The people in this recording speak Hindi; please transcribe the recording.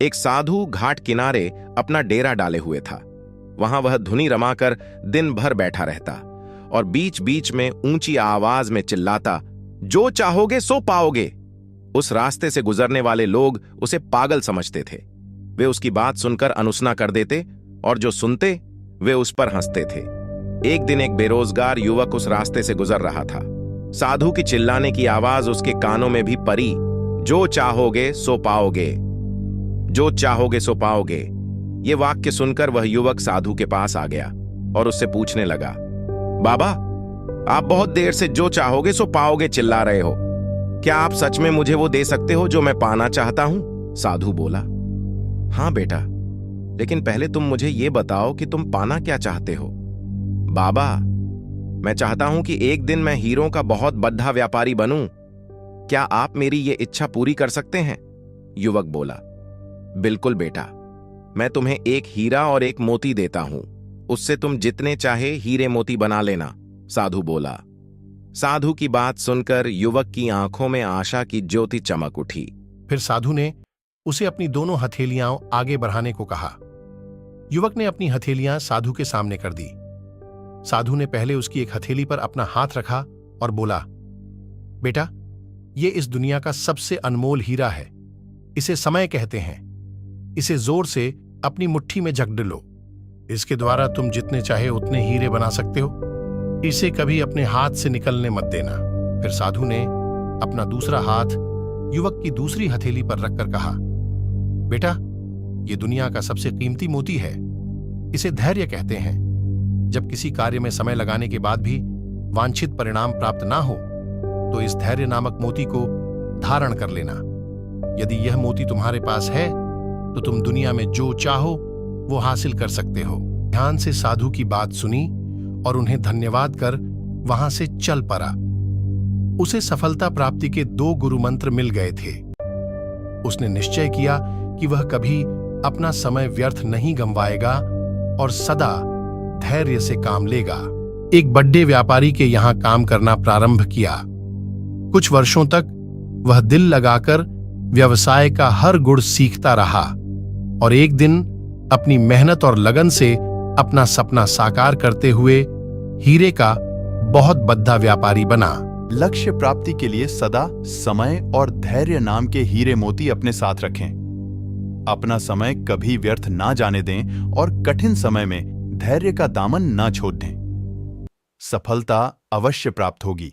एक साधु घाट किनारे अपना डेरा डाले हुए था। वहां वह धुनी रमाकर दिन भर बैठा रहता और बीच बीच में ऊंची आवाज में चिल्लाता, जो चाहोगे सो पाओगे। उस रास्ते से गुजरने वाले लोग उसे पागल समझते थे। वे उसकी बात सुनकर अनुसना कर देते और जो सुनते वे उस पर हंसते थे। एक दिन एक बेरोजगार युवक उस रास्ते से गुजर रहा था। साधु की चिल्लाने की आवाज उसके कानों में भी पड़ी, जो चाहोगे सो पाओगे, जो चाहोगे सो पाओगे। ये वाक्य सुनकर वह युवक साधु के पास आ गया और उससे पूछने लगा, बाबा, आप बहुत देर से जो चाहोगे सो पाओगे चिल्ला रहे हो। क्या आप सच में मुझे वो दे सकते हो जो मैं पाना चाहता हूं? साधु बोला, हां बेटा, लेकिन पहले तुम मुझे ये बताओ कि तुम पाना क्या चाहते हो। बाबा, मैं चाहता हूं कि एक दिन मैं हीरों का बहुत बड़ा व्यापारी बनूं। क्या आप मेरी ये इच्छा पूरी कर सकते हैं? युवक बोला, बिल्कुल बेटा, मैं तुम्हें एक हीरा और एक मोती देता हूं। उससे तुम जितने चाहे हीरे मोती बना लेना। साधु बोला। साधु की बात सुनकर युवक की आंखों में आशा की ज्योति चमक उठी। फिर साधु ने उसे अपनी दोनों हथेलियां आगे बढ़ाने को कहा। युवक ने अपनी हथेलियां साधु के सामने कर दी। साधु ने पहले उसकी एक हथेली पर अपना हाथ रखा और बोला, बेटा, ये इस दुनिया का सबसे अनमोल हीरा है। इसे समय कहते हैं। इसे जोर से अपनी मुट्ठी में जकड़ लो। इसके द्वारा तुम जितने चाहे उतने हीरे बना सकते हो। इसे कभी अपने हाथ से निकलने मत देना। फिर साधु ने अपना दूसरा हाथ युवक की दूसरी हथेली पर रखकर कहा, बेटा, ये दुनिया का सबसे कीमती मोती है। इसे धैर्य कहते हैं। जब किसी कार्य में समय लगाने के बाद भी वांछित परिणाम प्राप्त ना हो तो इस धैर्य नामक मोती को धारण कर लेना। यदि यह मोती तुम्हारे पास है तो तुम दुनिया में जो चाहो वो हासिल कर सकते हो। ध्यान से साधु की बात सुनी और उन्हें धन्यवाद कर वहां से चल पड़ा। उसे सफलता प्राप्ति के 2 गुरु मंत्र मिल गए थे। उसने निश्चय किया कि वह कभी अपना समय व्यर्थ नहीं गंवाएगा और सदा धैर्य से काम लेगा। एक बड़े व्यापारी के यहां काम करना प्रारंभ किया। कुछ वर्षों तक वह दिल लगाकर व्यवसाय का हर गुण सीखता रहा और एक दिन अपनी मेहनत और लगन से अपना सपना साकार करते हुए हीरे का बहुत बड़ा व्यापारी बना। लक्ष्य प्राप्ति के लिए सदा समय और धैर्य नाम के हीरे मोती अपने साथ रखें। अपना समय कभी व्यर्थ ना जाने दें और कठिन समय में धैर्य का दामन ना छोड़ दें। सफलता अवश्य प्राप्त होगी।